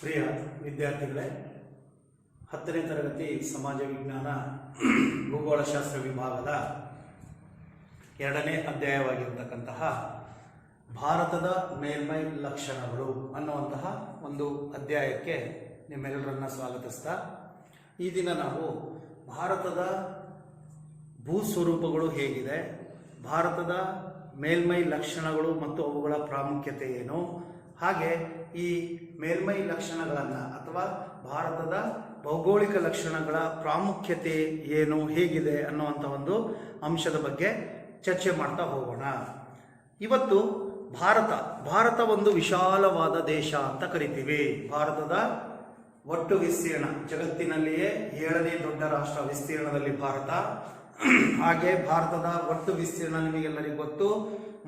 ಪ್ರಿಯ ವಿದ್ಯಾರ್ಥಿಗಳೇ, 10ನೇ ತರಗತಿ ಸಮಾಜ ವಿಜ್ಞಾನ ಭೂಗೋಳಶಾಸ್ತ್ರ ವಿಭಾಗದ 2ನೇ ಅಧ್ಯಾಯವಾಗಿರತಕ್ಕಂತಹ ಭಾರತದ ಮೇಲ್ಮೈ ಲಕ್ಷಣಗಳು ಅನ್ನುವಂತಹ ಒಂದು ಅಧ್ಯಾಯಕ್ಕೆ ನಿಮ್ಮೆಲ್ಲರನ್ನ ಸ್ವಾಗತಿಸ್ತಾ, ಈ ದಿನ ನಾವು ಭಾರತದ ಭೂಸ್ವರೂಪಗಳು ಹೇಗಿದೆ, ಭಾರತದ ಮೇಲ್ಮೈ ಲಕ್ಷಣಗಳು ಮತ್ತು ಅವುಗಳ ಪ್ರಾಮುಖ್ಯತೆ ಏನು, ಹಾಗೆ ಈ ಮೇಲ್ಮೈ ಲಕ್ಷಣಗಳನ್ನು ಅಥವಾ ಭಾರತದ ಭೌಗೋಳಿಕ ಲಕ್ಷಣಗಳ ಪ್ರಾಮುಖ್ಯತೆ ಏನು, ಹೇಗಿದೆ ಅನ್ನುವಂಥ ಒಂದು ಅಂಶದ ಬಗ್ಗೆ ಚರ್ಚೆ ಮಾಡ್ತಾ ಹೋಗೋಣ. ಇವತ್ತು ಭಾರತ ಒಂದು ವಿಶಾಲವಾದ ದೇಶ ಅಂತ ಕರಿತೀವಿ. ಭಾರತದ ಒಟ್ಟು ವಿಸ್ತೀರ್ಣ ಜಗತ್ತಿನಲ್ಲಿಯೇ 7ನೇ ದೊಡ್ಡ ರಾಷ್ಟ್ರ ವಿಸ್ತೀರ್ಣದಲ್ಲಿ ಭಾರತ. ಹಾಗೆ ಭಾರತದ ಒಟ್ಟು ವಿಸ್ತೀರ್ಣ ನಿಮಗೆಲ್ಲರಿಗೂ ಗೊತ್ತು,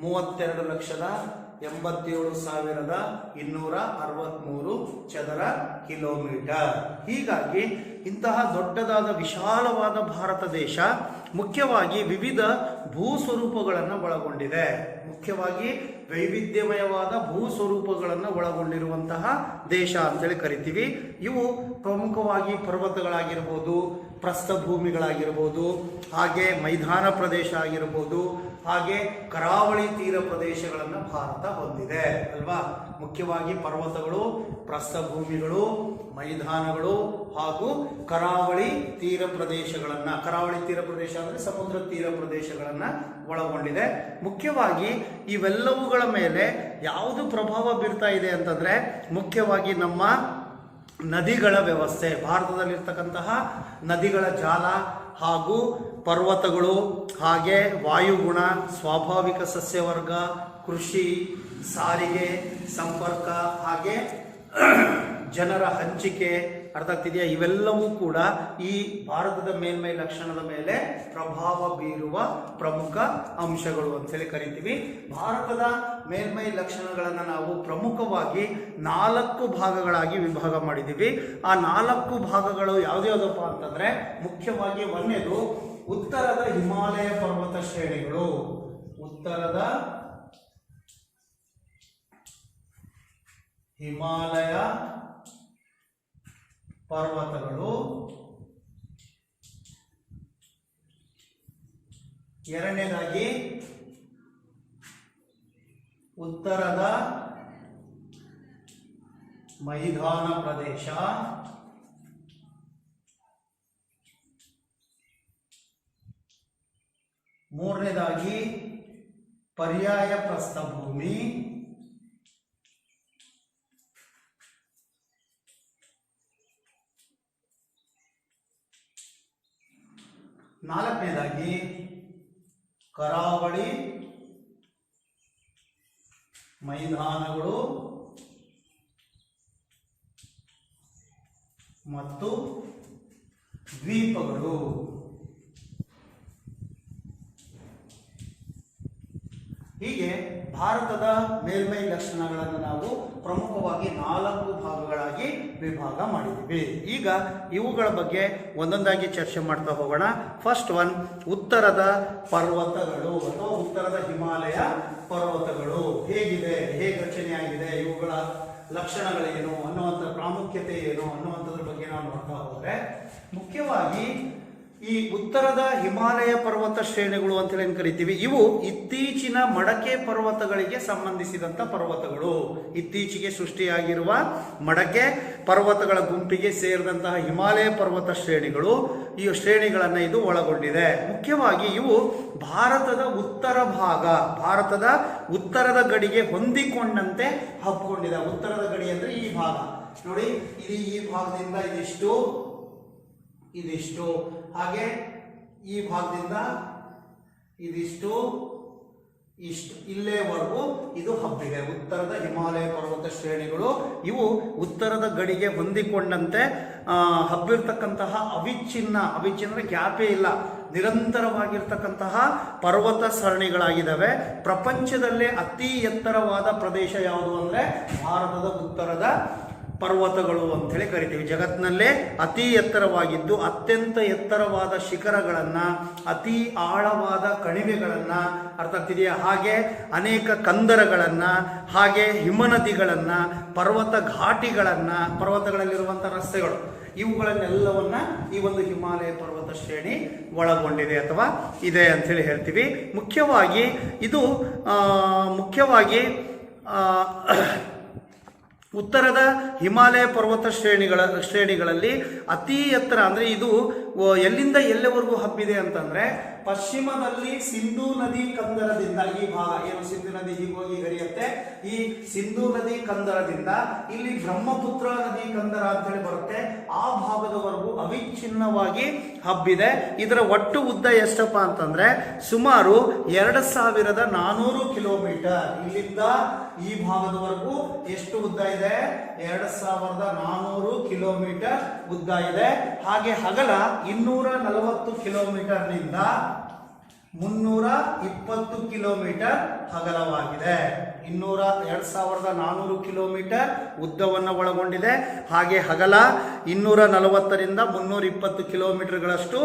32,87,263 ಚದರ ಕಿಲೋಮೀಟರ್. ಹೀಗಾಗಿ ಇಂತಹ ದೊಡ್ಡದಾದ ವಿಶಾಲವಾದ ಭಾರತ ದೇಶ ಮುಖ್ಯವಾಗಿ ವಿವಿಧ ಭೂಸ್ವರೂಪಗಳನ್ನು ಒಳಗೊಂಡಿದೆ. ಮುಖ್ಯವಾಗಿ ವೈವಿಧ್ಯಮಯವಾದ ಭೂಸ್ವರೂಪಗಳನ್ನು ಒಳಗೊಂಡಿರುವಂತಹ ದೇಶ ಅಂತೇಳಿ ಕರಿತೀವಿ. ಇವು ಪ್ರಮುಖವಾಗಿ ಪರ್ವತಗಳಾಗಿರ್ಬೋದು, ಪ್ರಸ್ಥಭೂಮಿಗಳಾಗಿರ್ಬೋದು, ಹಾಗೆ ಮೈದಾನ ಪ್ರದೇಶ ಆಗಿರ್ಬೋದು, ಹಾಗೆ ಕರಾವಳಿ ತೀರ ಪ್ರದೇಶಗಳನ್ನು ಭಾರತ ಹೊಂದಿದೆ ಅಲ್ವಾ. ಮುಖ್ಯವಾಗಿ ಪರ್ವತಗಳು, ಪ್ರಸ್ಥಭೂಮಿಗಳು, ಮೈದಾನಗಳು ಹಾಗೂ ಕರಾವಳಿ ತೀರ ಪ್ರದೇಶಗಳನ್ನು, ಕರಾವಳಿ ತೀರ ಪ್ರದೇಶ ಅಂದರೆ ಸಮುದ್ರ ತೀರ ಪ್ರದೇಶಗಳನ್ನು ಒಳಗೊಂಡಿದೆ. ಮುಖ್ಯವಾಗಿ ಇವೆಲ್ಲವುಗಳ ಮೇಲೆ ಯಾವುದು ಪ್ರಭಾವ ಬೀರ್ತಾ ಇದೆ ಅಂತಂದ್ರೆ, ಮುಖ್ಯವಾಗಿ ನಮ್ಮ ನದಿಗಳ ವ್ಯವಸ್ಥೆ, ಭಾರತದಲ್ಲಿರ್ತಕ್ಕಂತಹ ನದಿಗಳ ಜಾಲ ಹಾಗೂ ಪರ್ವತಗಳು, ಹಾಗೆ ವಾಯುಗುಣ, ಸ್ವಾಭಾವಿಕ ಸಸ್ಯವರ್ಗ, ಕೃಷಿ, ಸಾರಿಗೆ, ಸಂಪರ್ಕ, ಹಾಗೆ ಜನರ ಹಂಚಿಕೆ, ಅರ್ಥ ಆಗ್ತಿದೆಯಾ, ಇವೆಲ್ಲವೂ ಕೂಡ ಈ ಭಾರತದ ಮೇಲ್ಮೈ ಲಕ್ಷಣದ ಮೇಲೆ ಪ್ರಭಾವ ಬೀರುವ ಪ್ರಮುಖ ಅಂಶಗಳು ಅಂತೇಳಿ ಕರಿತೀವಿ. ಭಾರತದ ಮೇಲ್ಮೈ ಲಕ್ಷಣಗಳನ್ನು ನಾವು ಪ್ರಮುಖವಾಗಿ 4 ಭಾಗಗಳಾಗಿ ವಿಭಾಗ ಮಾಡಿದ್ದೀವಿ. ಆ 4 ಭಾಗಗಳು ಯಾವ್ದ್ಯಾವ್ದಪ್ಪ ಅಂತಂದ್ರೆ, ಮುಖ್ಯವಾಗಿ ಒಂದನೇದು ಉತ್ತರದ ಹಿಮಾಲಯ ಪರ್ವತ ಶ್ರೇಣಿಗಳು. ಉತ್ತರದ ಹಿಮಾಲಯ ಪರ್ವತಗಳು. ಎರಡನೇದಾಗಿ ಉತ್ತರದ ಮೈದಾನ ಪ್ರದೇಶ. ಮೂರನೇದಾಗಿ ಪರ್ಯಾಯ ಪ್ರಸ್ಥಭೂಮಿ. ನಾಲ್ಕನೇದಾಗಿ ಕರಾವಳಿ ಮೈದಾನಗಳು ಮತ್ತು ದ್ವೀಪಗಳು. ಹೀಗೆ ಭಾರತದ ಮೇಲ್ಮೈ ಲಕ್ಷಣಗಳನ್ನು ನಾವು ಪ್ರಮುಖವಾಗಿ 4 ಭಾಗಗಳಾಗಿ ವಿಭಾಗ ಮಾಡಿದ್ದೀವಿ. ಈಗ ಇವುಗಳ ಬಗ್ಗೆ ಒಂದೊಂದಾಗಿ ಚರ್ಚೆ ಮಾಡ್ತಾ ಹೋಗೋಣ. ಫಸ್ಟ್ ಒನ್, ಉತ್ತರದ ಪರ್ವತಗಳು ಅಥವಾ ಉತ್ತರದ ಹಿಮಾಲಯ ಪರ್ವತಗಳು ಹೇಗಿದೆ, ಹೇಗೆ ರಚನೆಯಾಗಿದೆ, ಇವುಗಳ ಲಕ್ಷಣಗಳೇನು ಅನ್ನುವಂಥ, ಪ್ರಾಮುಖ್ಯತೆ ಏನು ಅನ್ನುವಂಥದ್ರ ಬಗ್ಗೆ ನಾವು ನೋಡ್ತಾ ಹೋದ್ರೆ, ಮುಖ್ಯವಾಗಿ ಈ ಉತ್ತರದ ಹಿಮಾಲಯ ಪರ್ವತ ಶ್ರೇಣಿಗಳು ಅಂತ ಹೇಳಿ ಕರಿತೀವಿ. ಇವು ಇತ್ತೀಚಿನ ಮಡಕೆ ಪರ್ವತಗಳಿಗೆ ಸಂಬಂಧಿಸಿದಂಥ ಪರ್ವತಗಳು. ಇತ್ತೀಚೆಗೆ ಸೃಷ್ಟಿಯಾಗಿರುವ ಮಡಕೆ ಪರ್ವತಗಳ ಗುಂಪಿಗೆ ಸೇರಿದಂತಹ ಹಿಮಾಲಯ ಪರ್ವತ ಶ್ರೇಣಿಗಳು, ಈ ಶ್ರೇಣಿಗಳನ್ನು ಇದು ಒಳಗೊಂಡಿದೆ. ಮುಖ್ಯವಾಗಿ ಇವು ಭಾರತದ ಉತ್ತರ ಭಾಗ, ಭಾರತದ ಉತ್ತರದ ಗಡಿಗೆ ಹೊಂದಿಕೊಂಡಂತೆ ಹಬ್ಕೊಂಡಿದೆ. ಉತ್ತರದ ಗಡಿ ಅಂದ್ರೆ ಈ ಭಾಗ ನೋಡಿ, ಇದು ಈ ಭಾಗದಿಂದ ಇದಿಷ್ಟು, ಹಾಗೆ ಈ ಭಾಗದಿಂದ ಇದಿಷ್ಟು, ಇಲ್ಲೇವರೆಗೂ ಇದು ಹಬ್ಬಿದೆ. ಉತ್ತರದ ಹಿಮಾಲಯ ಪರ್ವತ ಶ್ರೇಣಿಗಳು ಇವು ಉತ್ತರದ ಗಡಿಗೆ ಹೊಂದಿಕೊಂಡಂತೆ ಹಬ್ಬಿರ್ತಕ್ಕಂತಹ ಅವಿಚ್ಛಿನ್ನ ಗ್ಯಾಪೇ ಇಲ್ಲ, ನಿರಂತರವಾಗಿರ್ತಕ್ಕಂತಹ ಪರ್ವತ ಸರಣಿಗಳಾಗಿದ್ದಾವೆ. ಪ್ರಪಂಚದಲ್ಲೇ ಅತಿ ಎತ್ತರವಾದ ಪ್ರದೇಶ ಯಾವುದು ಅಂದರೆ ಭಾರತದ ಉತ್ತರದ ಪರ್ವತಗಳು ಅಂತೇಳಿ ಕರಿತೀವಿ. ಜಗತ್ತಿನಲ್ಲೇ ಅತಿ ಎತ್ತರವಾಗಿದ್ದು ಅತ್ಯಂತ ಎತ್ತರವಾದ ಶಿಖರಗಳನ್ನು, ಅತಿ ಆಳವಾದ ಕಣಿವೆಗಳನ್ನು, ಅರ್ಥ ಆಗ್ತಿದೆಯಾ, ಹಾಗೆ ಅನೇಕ ಕಂದರಗಳನ್ನು, ಹಾಗೆ ಹಿಮನದಿಗಳನ್ನು, ಪರ್ವತ ಘಾಟಿಗಳನ್ನು, ಪರ್ವತಗಳಲ್ಲಿರುವಂಥ ರಸ್ತೆಗಳು, ಇವುಗಳನ್ನೆಲ್ಲವನ್ನ ಈ ಒಂದು ಹಿಮಾಲಯ ಪರ್ವತ ಶ್ರೇಣಿ ಒಳಗೊಂಡಿದೆ ಅಥವಾ ಇದೆ ಅಂಥೇಳಿ ಹೇಳ್ತೀವಿ. ಮುಖ್ಯವಾಗಿ ಇದು ಉತ್ತರದ ಹಿಮಾಲಯ ಪರ್ವತ ಶ್ರೇಣಿಗಳಲ್ಲಿ ಅತಿ ಎತ್ತರ ಅಂದರೆ ಇದು ಎಲ್ಲಿಂದ ಎಲ್ಲವರೆಗೂ ಹಬ್ಬಿದೆ ಅಂತಂದ್ರೆ ಪಶ್ಚಿಮದಲ್ಲಿ ಸಿಂಧೂ ನದಿ ಕಂದರದಿಂದ, ಈ ಭಾಗ ಏನು ಸಿಂಧೂ ನದಿ ಹೀಗೋಗಿ ಹರಿಯುತ್ತೆ, ಈ ಸಿಂಧೂ ನದಿ ಕಂದರದಿಂದ ಇಲ್ಲಿ ಬ್ರಹ್ಮಪುತ್ರ ನದಿ ಕಂದರ ಅಂತ ಹೇಳಿ ಬರುತ್ತೆ, ಆ ಭಾಗದವರೆಗೂ ಅವಿಚ್ಛಿನ್ನವಾಗಿ ಹಬ್ಬಿದೆ. ಇದರ ಒಟ್ಟು ಉದ್ದ ಎಷ್ಟಪ್ಪ ಅಂತಂದ್ರೆ ಸುಮಾರು 2400 ಕಿಲೋಮೀಟರ್. ಇಲ್ಲಿಂದ ಈ ಭಾಗದವರೆಗೂ ಎಷ್ಟು ಉದ್ದ ಇದೆ? 2400 ಕಿಲೋಮೀಟರ್ ಉದ್ದ ಇದೆ. ಹಾಗೆ ಹಗಲ 240 ಕಿಲೋಮೀಟರ್ನಿಂದ 320 ಕಿಲೋಮೀಟರ್ ಅಗಲವಾಗಿದೆ. 2400 ಕಿಲೋಮೀಟರ್ ಉದ್ದವನ್ನು ಒಳಗೊಂಡಿದೆ. ಹಾಗೆ ಹಗಲ 240ರಿಂದ 320 ಕಿಲೋಮೀಟರ್ಗಳಷ್ಟು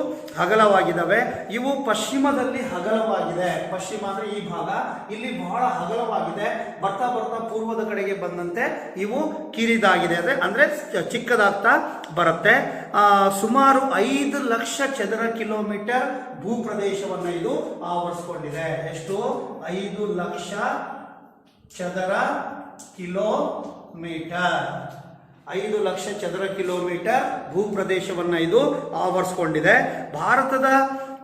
ಅಗಲವಾಗಿದ್ದಾವೆ. ಇವು ಪಶ್ಚಿಮದಲ್ಲಿ ಅಗಲವಾಗಿದೆ. ಪಶ್ಚಿಮ ಅಂದರೆ ಈ ಭಾಗ, ಇಲ್ಲಿ ಬಹಳ ಅಗಲವಾಗಿದೆ. ಬರ್ತಾ ಬರ್ತಾ ಪೂರ್ವದ ಕಡೆಗೆ ಬಂದಂತೆ ಇವು ಕಿರಿದಾಗಿದೆ, ಅಂದ್ರೆ ಚಿಕ್ಕದಾಗ್ತಾ ಬರುತ್ತೆ. ಸುಮಾರು 5 ಲಕ್ಷ ಚದರ ಕಿಲೋಮೀಟರ್ ಭೂಪ್ರದೇಶವನ್ನು ಇದು ಆವರಿಸಿಕೊಂಡಿದೆ. ಎಷ್ಟು? 5 ಲಕ್ಷ ಚದರ ಕಿಲೋಮೀಟರ್. 5 ಲಕ್ಷ ಚದರ ಕಿಲೋಮೀಟರ್ ಭೂಪ್ರದೇಶವನ್ನು ಇದು ಆವರಿಸಿಕೊಂಡಿದೆ. ಭಾರತದ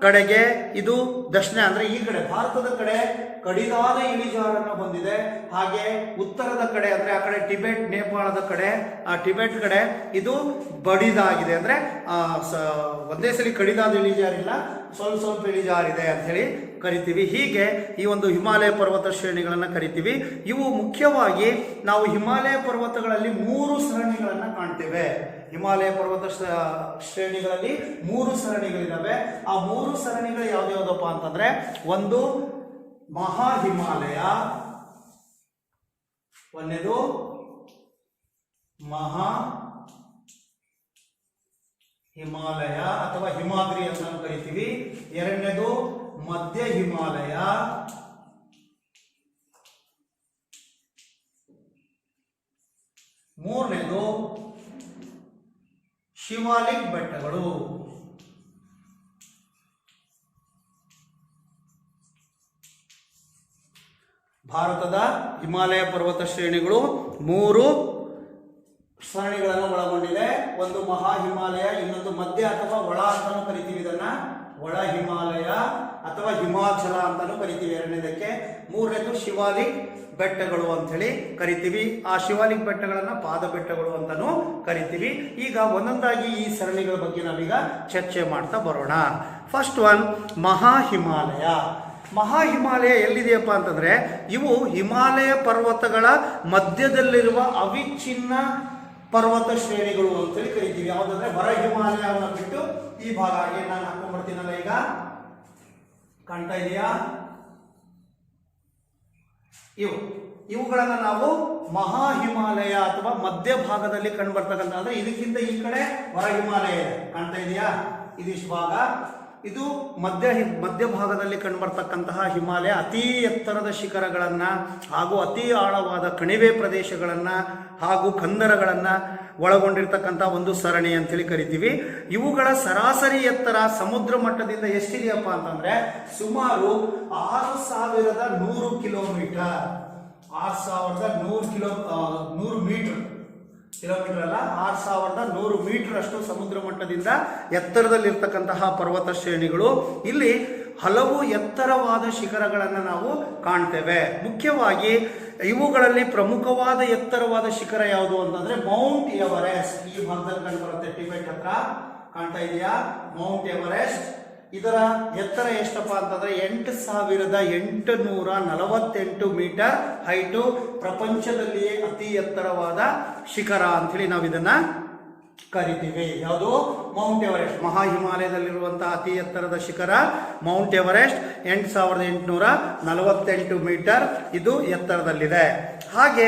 ಕಡೆಗೆ ಇದು ದಕ್ಷಿಣ ಅಂದ್ರೆ ಈ ಕಡೆ ಭಾರತದ ಕಡೆ ಕಡಿದಾದ ಇಳಿಜಾರನ್ನು ಹೊಂದಿದೆ. ಹಾಗೆ ಉತ್ತರದ ಕಡೆ ಅಂದ್ರೆ ಆ ಕಡೆ ಟಿಬೆಟ್, ನೇಪಾಳದ ಕಡೆ, ಆ ಟಿಬೆಟ್ ಕಡೆ ಇದು ಬಡಿದಾಗಿದೆ. ಅಂದ್ರೆ ಒಂದೇ ಸಲ ಕಡಿದಾದ ಇಳಿಜಾರಿಲ್ಲ, ಸ್ವಲ್ಪ ಇಳಿಜಾರಿದೆ ಅಂತ ಹೇಳಿ ಕರಿತೀವಿ. ಹೀಗೆ ಈ ಒಂದು ಹಿಮಾಲಯ ಪರ್ವತ ಶ್ರೇಣಿಗಳನ್ನು ಕರಿತೀವಿ. ಇವು ಮುಖ್ಯವಾಗಿ ನಾವು ಹಿಮಾಲಯ ಪರ್ವತಗಳಲ್ಲಿ 3 ಸರಣಿಗಳನ್ನು ಕಾಣ್ತೇವೆ. ಹಿಮಾಲಯ ಪರ್ವತ ಶ್ರೇಣಿಗಳಲ್ಲಿ 3 ಸರಣಿಗಳಿದ್ದಾವೆ. ಆ 3 ಸರಣಿಗಳು ಯಾವ್ದಾವ್ದಪ್ಪ ಅಂತಂದ್ರೆ, ಒಂದು ಮಹಾ ಹಿಮಾಲಯ, ಒಂದನೇದು ಮಹಾ ಹಿಮಾಲಯ ಅಥವಾ ಹಿಮಾದ್ರಿ ಅಂತ ನಾವು ಕರಿತೀವಿ. ಎರಡನೇದು ಮಧ್ಯ ಹಿಮಾಲಯ, ಮೂರನೇದು ಶಿವಾಲಿಕ್ ಬೆಟ್ಟಗಳು. ಭಾರತದ ಹಿಮಾಲಯ ಪರ್ವತ ಶ್ರೇಣಿಗಳು 3 ಸರಣಿಗಳನ್ನು ಒಳಗೊಂಡಿದೆ. ಒಂದು ಮಹಾ ಹಿಮಾಲಯ, ಇನ್ನೊಂದು ಮಧ್ಯ ಅಥವಾ ಒಳ ಅಂತಾನು ಕರಿತೀವಿ, ಇದನ್ನ ಒಳ ಹಿಮಾಲಯ ಅಥವಾ ಹಿಮಾಚಲ ಅಂತಾನು ಕರಿತೀವಿ ಎರಡನೇದಕ್ಕೆ. ಮೂರನೇದು ಶಿವಾಲಿಕ್ ಬೆಟ್ಟಗಳು ಅಂತ ಹೇಳಿ ಕರಿತೀವಿ. ಆ ಶಿವಾಲಿಕ್ ಬೆಟ್ಟಗಳನ್ನ ಪಾದ ಬೆಟ್ಟಗಳು ಅಂತಾನು ಕರಿತೀವಿ. ಈಗ ಒಂದೊಂದಾಗಿ ಈ ಸರಣಿಗಳ ಬಗ್ಗೆ ನಾವೀಗ ಚರ್ಚೆ ಮಾಡ್ತಾ ಬರೋಣ. ಫಸ್ಟ್ ಒನ್, ಮಹಾ ಹಿಮಾಲಯ. ಮಹಾ ಹಿಮಾಲಯ ಎಲ್ಲಿದೆಯಪ್ಪ ಅಂತಂದ್ರೆ, ಇವು ಹಿಮಾಲಯ ಪರ್ವತಗಳ ಮಧ್ಯದಲ್ಲಿರುವ ಅವಿಚ್ಛಿನ್ನ ಪರ್ವತ ಶ್ರೇಣಿಗಳು ಅಂತೇಳಿ ಕರಿತೀವಿ. ಯಾವುದಂದ್ರೆ ಹೊರ ಹಿಮಾಲಯವನ್ನು ಬಿಟ್ಟು ಈ ಭಾಗ ಏನ್ ನಾನು ಹಾಕೊಂಡ್ಬರ್ತೀನಲ್ಲ, ಈಗ ಕಾಣ್ತಾ ಇದೆಯಾ? ಇವುಗಳನ್ನ ನಾವು ಮಹಾ ಹಿಮಾಲಯ ಅಥವಾ ಮಧ್ಯ ಭಾಗದಲ್ಲಿ ಕಂಡು ಬರ್ತಕ್ಕಂಥ, ಅಂದ್ರೆ ಇದಕ್ಕಿಂತ ಈ ಕಡೆ ಹೊರ ಹಿಮಾಲಯ ಇದೆ, ಕಾಣ್ತಾ ಇದೆಯಾ? ಇದಿಷ್ಟು ಭಾಗ, ಇದು ಮಧ್ಯ ಭಾಗದಲ್ಲಿ ಕಂಡುಬರ್ತಕ್ಕಂತಹ ಹಿಮಾಲಯ ಅತಿ ಎತ್ತರದ ಶಿಖರಗಳನ್ನು ಹಾಗೂ ಅತಿ ಆಳವಾದ ಕಣಿವೆ ಪ್ರದೇಶಗಳನ್ನು ಹಾಗೂ ಕಂದರಗಳನ್ನು ಒಳಗೊಂಡಿರ್ತಕ್ಕಂಥ ಒಂದು ಸರಣಿ ಅಂತೇಳಿ ಕರಿತೀವಿ. ಇವುಗಳ ಸರಾಸರಿ ಎತ್ತರ ಸಮುದ್ರ ಮಟ್ಟದಿಂದ ಎಷ್ಟಿದೆಯಪ್ಪ ಅಂತಂದ್ರೆ ಸುಮಾರು 6100 ಕಿಲೋಮೀಟರ್. 6100 ಮೀಟರ್, ಕಿಲೋಮೀಟರ್ ಅಲ್ಲ, 6100 ಮೀಟರ್ ಅಷ್ಟು ಸಮುದ್ರ ಮಟ್ಟದಿಂದ ಎತ್ತರದಲ್ಲಿರ್ತಕ್ಕಂತಹ ಪರ್ವತ ಶ್ರೇಣಿಗಳು. ಇಲ್ಲಿ ಹಲವು ಎತ್ತರವಾದ ಶಿಖರಗಳನ್ನು ನಾವು ಕಾಣ್ತೇವೆ. ಮುಖ್ಯವಾಗಿ ಇವುಗಳಲ್ಲಿ ಪ್ರಮುಖವಾದ ಎತ್ತರವಾದ ಶಿಖರ ಯಾವುದು ಅಂತಂದ್ರೆ ಮೌಂಟ್ ಎವರೆಸ್ಟ್. ಈ ಭಾಗದಲ್ಲಿ ಕಂಡು ಬರುತ್ತೆ, ಟಿಬೆಟ್ ಹತ್ರ ಕಾಣ್ತಾ ಇದೆಯಾ ಮೌಂಟ್ ಎವರೆಸ್ಟ್. ಇದರ ಎತ್ತರ ಎಷ್ಟಪ್ಪ ಅಂತಂದ್ರೆ 8848 ಮೀಟರ್ ಹೈಟು. ಪ್ರಪಂಚದಲ್ಲಿಯೇ ಅತಿ ಎತ್ತರವಾದ ಶಿಖರ ಅಂತೇಳಿ ನಾವು ಇದನ್ನ ಕರಿತೀವಿ. ಯಾವುದು? Mount Everest. ಮಹಾ ಹಿಮಾಲಯದಲ್ಲಿರುವಂತಹ ಅತಿ ಎತ್ತರದ ಶಿಖರ ಮೌಂಟ್ ಎವರೆಸ್ಟ್ 8848 ಮೀಟರ್ ಇದು ಎತ್ತರದಲ್ಲಿದೆ. ಹಾಗೆ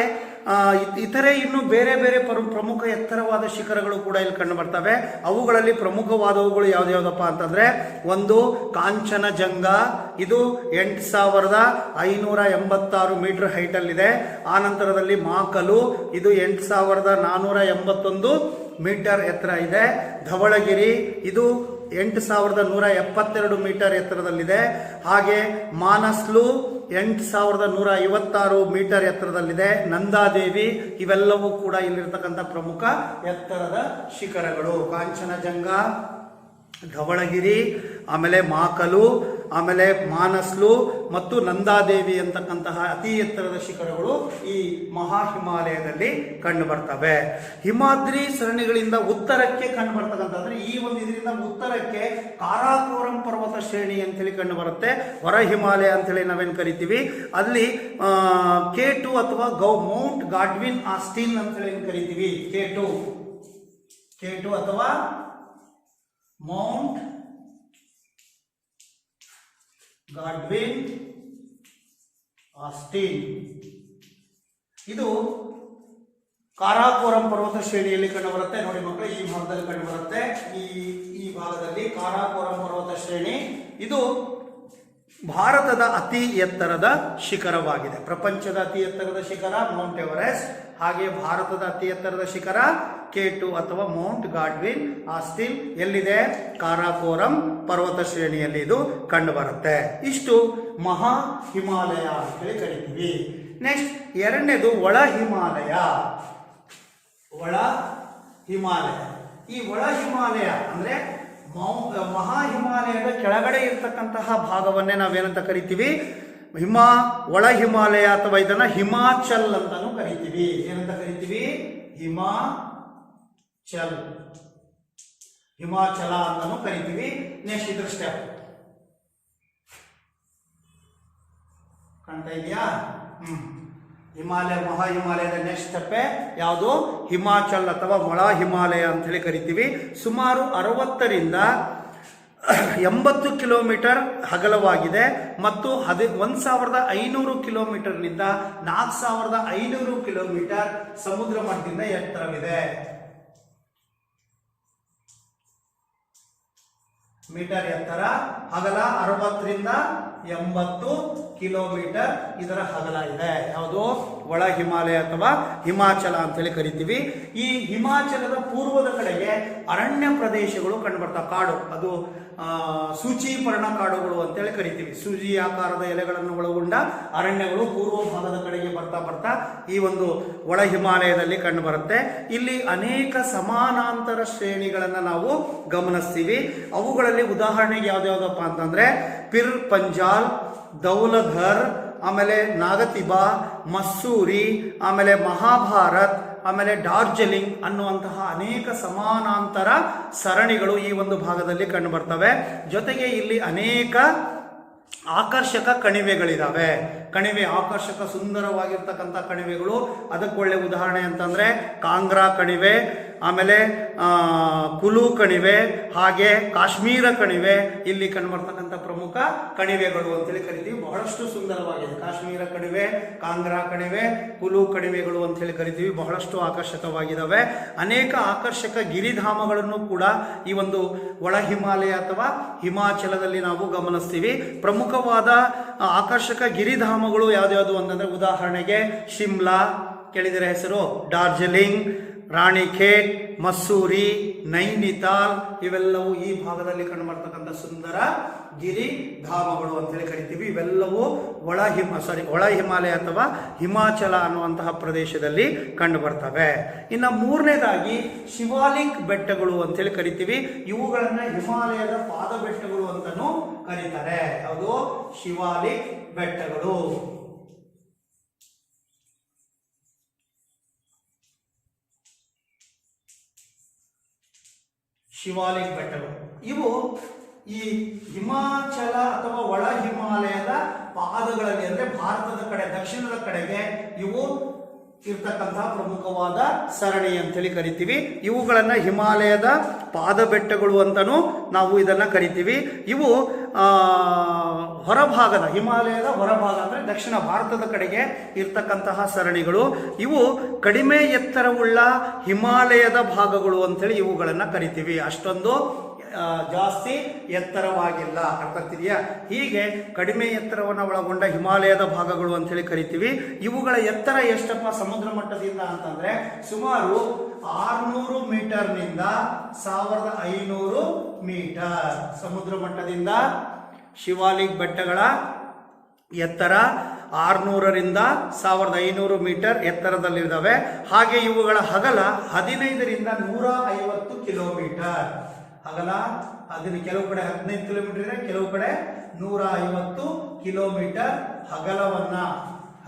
ಇತರೆ ಇನ್ನು ಬೇರೆ ಬೇರೆ ಪ್ರಮುಖ ಎತ್ತರವಾದ ಶಿಖರಗಳು ಕೂಡ ಇಲ್ಲಿ ಕಂಡು ಬರ್ತವೆ. ಅವುಗಳಲ್ಲಿ ಪ್ರಮುಖವಾದವುಗಳು ಯಾವ್ದಾವ್ದಪ್ಪ ಅಂತಂದ್ರೆ, ಒಂದು ಕಾಂಚನಜಂಗ, ಇದು 8586 ಮೀಟರ್ ಹೈಟ್ ಅಲ್ಲಿದೆ. ಆ ನಂತರದಲ್ಲಿ ಮಾಕಲು, ಇದು 8481 ಮೀಟರ್ ಎತ್ತರ ಇದೆ. ಧವಳಗಿರಿ, ಇದು 8172 ಮೀಟರ್ ಎತ್ತರದಲ್ಲಿದೆ. ಹಾಗೆ ಮಾನಸ್ಲು 8156 ಮೀಟರ್ ಎತ್ತರದಲ್ಲಿದೆ. ನಂದಾದೇವಿ, ಇವೆಲ್ಲವೂ ಕೂಡ ಇಲ್ಲಿರ್ತಕ್ಕಂಥ ಪ್ರಮುಖ ಎತ್ತರದ ಶಿಖರಗಳು. ಕಾಂಚನಜಂಗ, ಧವಳಗಿರಿ, ಆಮೇಲೆ ಮಾಕಲು, ಆಮೇಲೆ ಮಾನಸ್ಲು ಮತ್ತು ನಂದಾದೇವಿ ಅಂತಕ್ಕಂತಹ ಅತಿ ಎತ್ತರದ ಶಿಖರಗಳು ಈ ಮಹಾ ಹಿಮಾಲಯದಲ್ಲಿ ಕಂಡು ಬರ್ತವೆ. ಹಿಮಾದ್ರಿ ಸರಣಿಗಳಿಂದ ಉತ್ತರಕ್ಕೆ ಕಂಡು ಬರ್ತಕ್ಕಂಥದ್ರೆ, ಈ ಒಂದು ಇದರಿಂದ ಉತ್ತರಕ್ಕೆ ಕಾರಾಕೋರಂ ಪರ್ವತ ಶ್ರೇಣಿ ಅಂತೇಳಿ ಕಂಡು ಬರುತ್ತೆ. ಹೊರ ಹಿಮಾಲಯ ಅಂತೇಳಿ ನಾವೇನು ಕರಿತೀವಿ. ಅಲ್ಲಿ K2 ಅಥವಾ ಮೌಂಟ್ ಗಾಡ್ವಿನ್ ಆಸ್ಟಿನ್ ಅಂತೇಳಿ ಕರಿತೀವಿ. K2 ಅಥವಾ ಮೌಂಟ್ ಗಾಡ್ವಿನ್ ಆಸ್ಟಿನ್, ಇದು ಕಾರಾಕೋರಂ ಪರ್ವತ ಶ್ರೇಣಿಯಲ್ಲಿ ಕಂಡು ಬರುತ್ತೆ. ನೋಡಿ ಮಕ್ಕಳು, ಈ ಭಾಗದಲ್ಲಿ ಕಂಡು ಬರುತ್ತೆ. ಈ ಭಾಗದಲ್ಲಿ ಕಾರಾಕೋರಂ ಪರ್ವತ ಶ್ರೇಣಿ ಇದು ಭಾರತದ ಅತಿ ಎತ್ತರದ ಶಿಖರವಾಗಿದೆ. ಪ್ರಪಂಚದ ಅತಿ ಎತ್ತರದ ಶಿಖರ ಮೌಂಟ್ ಎವರೆಸ್ಟ್, ಹಾಗೆ ಭಾರತದ ಅತಿ ಎತ್ತರದ ಶಿಖರ K2 ಅಥವಾ ಮೌಂಟ್ ಗಾಡ್ವಿನ್ ಆಸ್ಟಿನ್ ಎಲ್ಲಿದೆ? ಕಾರಾಕೋರಂ ಪರ್ವತ ಶ್ರೇಣಿಯಲ್ಲಿ ಇದು ಕಂಡು ಬರುತ್ತೆ. ಇಷ್ಟು ಮಹಾ ಹಿಮಾಲಯ ಅಂತೇಳಿ ಕರಿತೀವಿ. ನೆಕ್ಸ್ಟ್ ಎರಡನೇದು ಒಳ ಹಿಮಾಲಯ. ಈ ಒಳ ಹಿಮಾಲಯ ಅಂದ್ರೆ ಮಹಾ ಹಿಮಾಲಯದ ಕೆಳಗಡೆ ಇರ್ತಕ್ಕಂತಹ ಭಾಗವನ್ನೇ ನಾವೇನಂತ ಕರಿತೀವಿ? ಒಳ ಹಿಮಾಲಯ ಅಥವಾ ಇದನ್ನ ಹಿಮಾಚಲ್ ಅಂತಾನು ಕರಿತೀವಿ. ಏನಂತ ಕರಿತೀವಿ? ಹಿಮಾಚಲ ಅಂತಾನು ಕರಿತೀವಿ. ನೆಕ್ಸ್ಟ್ ಇದ್ರ ಸ್ಟೆಪ್ ಕಾಣ್ತಾ ಇದೆಯಾ? ಮಹಾ ಹಿಮಾಲಯದ ನೆಕ್ಸ್ಟ್ ಸ್ಟೆಪ್ ಯಾವುದು? ಹಿಮಾಚಲ್ ಅಥವಾ ಒಳ ಹಿಮಾಲಯ ಅಂತ ಹೇಳಿ ಕರಿತೀವಿ. ಸುಮಾರು 60ರಿಂದ 80 ಕಿಲೋಮೀಟರ್ ಅಗಲವಾಗಿದೆ ಮತ್ತು 1500 ಕಿಲೋಮೀಟರ್ನಿಂದ 4500 ಕಿಲೋಮೀಟರ್ ಸಮುದ್ರ ಮಟ್ಟದಿಂದ ಎತ್ತರವಿದೆ. ಮೀಟರ್ ಎತ್ತರ, ಅಗಲ 60ರಿಂದ 80 ಕಿಲೋಮೀಟರ್ ಇದರ ಅಗಲ ಇದೆ. ಯಾವುದು? ಒಳ ಹಿಮಾಲಯ ಅಥವಾ ಹಿಮಾಚಲ ಅಂತೇಳಿ ಕರಿತೀವಿ. ಈ ಹಿಮಾಚಲದ ಪೂರ್ವದ ಕಡೆಗೆ ಅರಣ್ಯ ಪ್ರದೇಶಗಳು ಕಂಡು ಬರ್ತಾವೆ. ಕಾಡು, ಅದು ಸೂಚಿ ಪರ್ಣ ಕಾಡುಗಳು ಅಂತೇಳಿ ಕರಿತೀವಿ. ಸೂಜಿ ಆಕಾರದ ಎಲೆಗಳನ್ನು ಒಳಗೊಂಡ ಅರಣ್ಯಗಳು ಪೂರ್ವ ಭಾಗದ ಕಡೆಗೆ ಬರ್ತಾ ಈ ಒಂದು ಒಳ ಹಿಮಾಲಯದಲ್ಲಿ ಕಂಡು ಬರುತ್ತೆ. ಇಲ್ಲಿ ಅನೇಕ ಸಮಾನಾಂತರ ಶ್ರೇಣಿಗಳನ್ನ ನಾವು ಗಮನಿಸ್ತೀವಿ. ಅವುಗಳಲ್ಲಿ ಉದಾಹರಣೆಗೆ ಯಾವ್ದಾವ್ದಪ್ಪ ಅಂತಂದ್ರೆ ಪಿರ್ ಪಂಜಾಲ್, ದೌಲಧರ್, ಆಮೇಲೆ ನಾಗತಿಬಾ, ಮಸ್ಸೂರಿ, ಆಮೇಲೆ ಮಹಾಭಾರತ್, ಆಮೇಲೆ ಡಾರ್ಜಿಲಿಂಗ್ ಅನ್ನುವಂತಹ ಅನೇಕ ಸಮಾನಾಂತರ ಸರಣಿಗಳು ಈ ಒಂದು ಭಾಗದಲ್ಲಿ ಕಂಡು ಬರ್ತವೆ. ಜೊತೆಗೆ ಇಲ್ಲಿ ಅನೇಕ ಆಕರ್ಷಕ ಕಣಿವೆಗಳಿದಾವೆ. ಆಕರ್ಷಕ ಸುಂದರವಾಗಿರ್ತಕ್ಕಂಥ ಕಣಿವೆಗಳು. ಅದಕ್ಕೊಳ್ಳೆ ಉದಾಹರಣೆ ಅಂತಂದ್ರೆ ಕಾಂಗ್ರಾ ಕಣಿವೆ, ಆಮೇಲೆ ಕುಲು ಕಣಿವೆ, ಹಾಗೆ ಕಾಶ್ಮೀರ ಕಣಿವೆ ಇಲ್ಲಿ ಕಂಡುಬರ್ತಕ್ಕಂಥ ಪ್ರಮುಖ ಕಣಿವೆಗಳು ಅಂತೇಳಿ ಕರಿತೀವಿ. ಬಹಳಷ್ಟು ಸುಂದರವಾಗಿದೆ. ಕಾಶ್ಮೀರ ಕಣಿವೆ, ಕಾಂಗ್ರಾ ಕಣಿವೆ, ಕುಲು ಕಣಿವೆಗಳು ಅಂತ ಹೇಳಿ ಕರಿತೀವಿ. ಬಹಳಷ್ಟು ಆಕರ್ಷಕವಾಗಿದ್ದಾವೆ. ಅನೇಕ ಆಕರ್ಷಕ ಗಿರಿಧಾಮಗಳನ್ನು ಕೂಡ ಈ ಒಂದು ಒಳ ಹಿಮಾಲಯ ಅಥವಾ ಹಿಮಾಚಲದಲ್ಲಿ ನಾವು ಗಮನಿಸ್ತೀವಿ. ಪ್ರಮುಖವಾದ ಆಕರ್ಷಕ ಗಿರಿಧಾಮಗಳು ಯಾವ್ದು ಅಂತಂದ್ರೆ ಉದಾಹರಣೆಗೆ ಶಿಮ್ಲಾ ಕೇಳಿದರೆ ಹೆಸರು, ಡಾರ್ಜಿಲಿಂಗ್, ರಾಣಿಖೇತ್, ಮಸ್ಸೂರಿ, ನೈನಿತಾಲ್ ಇವೆಲ್ಲವೂ ಈ ಭಾಗದಲ್ಲಿ ಕಂಡುಬರ್ತಕ್ಕಂಥ ಸುಂದರ ಗಿರಿಧಾಮಗಳು ಅಂತೇಳಿ ಕರಿತೀವಿ. ಇವೆಲ್ಲವೂ ಒಳ ಹಿಮಾಲಯ ಅಥವಾ ಹಿಮಾಚಲ ಅನ್ನುವಂತಹ ಪ್ರದೇಶದಲ್ಲಿ ಕಂಡು ಬರ್ತವೆ. ಇನ್ನು ಮೂರನೇದಾಗಿ ಶಿವಾಲಿಕ್ ಬೆಟ್ಟಗಳು ಅಂತೇಳಿ ಕರಿತೀವಿ. ಇವುಗಳನ್ನ ಹಿಮಾಲಯದ ಪಾದ ಬೆಟ್ಟಗಳು ಅಂತಾನೂ ಕರೀತಾರೆ. ಯಾವುದು? ಶಿವಾಲಿಕ್ ಬೆಟ್ಟಗಳು. ಶಿವಾಲಿಕ್ ಬೆಟ್ಟಗಳು ಇವು ಈ ಹಿಮಾಚಲ ಅಥವಾ ಒಳ ಹಿಮಾಲಯದ ಪಾದಗಳಲ್ಲಿ, ಅಂದ್ರೆ ಭಾರತದ ಕಡೆ ದಕ್ಷಿಣದ ಕಡೆಗೆ ಇವು ಇರ್ತಕ್ಕಂತಹ ಪ್ರಮುಖವಾದ ಸರಣಿ ಅಂತೇಳಿ ಕರಿತೀವಿ. ಇವುಗಳನ್ನ ಹಿಮಾಲಯದ ಪಾದ ಬೆಟ್ಟಗಳು ಅಂತಲೂ ನಾವು ಇದನ್ನ ಕರಿತೀವಿ. ಇವು ಹೊರಭಾಗದ ಹಿಮಾಲಯದ ಹೊರಭಾಗ ಅಂದರೆ ದಕ್ಷಿಣ ಭಾರತದ ಕಡೆಗೆ ಇರ್ತಕ್ಕಂತಹ ಸರಣಿಗಳು. ಇವು ಕಡಿಮೆ ಎತ್ತರವುಳ್ಳ ಹಿಮಾಲಯದ ಭಾಗಗಳು ಅಂತೇಳಿ ಇವುಗಳನ್ನು ಕರಿತೀವಿ. ಅಷ್ಟೊಂದು ಜಾಸ್ತಿ ಎತ್ತರವಾಗಿಲ್ಲ, ಅರ್ಥ ಆಗ್ತಿದೆಯಾ? ಹೀಗೆ ಕಡಿಮೆ ಎತ್ತರವನ್ನು ಒಳಗೊಂಡ ಹಿಮಾಲಯದ ಭಾಗಗಳು ಅಂತೇಳಿ ಕರಿತೀವಿ. ಇವುಗಳ ಎತ್ತರ ಎಷ್ಟಪ್ಪ ಸಮುದ್ರ ಮಟ್ಟದಿಂದ ಅಂತಂದ್ರೆ ಸುಮಾರು 600 ಮೀಟರ್ನಿಂದ 1500 ಮೀಟರ್. ಸಮುದ್ರ ಮಟ್ಟದಿಂದ ಶಿವಾಲಿಕ್ ಬೆಟ್ಟಗಳ ಎತ್ತರ 600ರಿಂದ 1500 ಮೀಟರ್ ಎತ್ತರದಲ್ಲಿದ್ದಾವೆ. ಹಾಗೆ ಇವುಗಳ ಹಗಲ 15ರಿಂದ 150 ಕಿಲೋಮೀಟರ್. ಅಗಲ ಅದನ್ನು ಕೆಲವು ಕಡೆ 15 ಕಿಲೋಮೀಟರ್ ಇದೆ, ಕೆಲವು ಕಡೆ 150 ಕಿಲೋಮೀಟರ್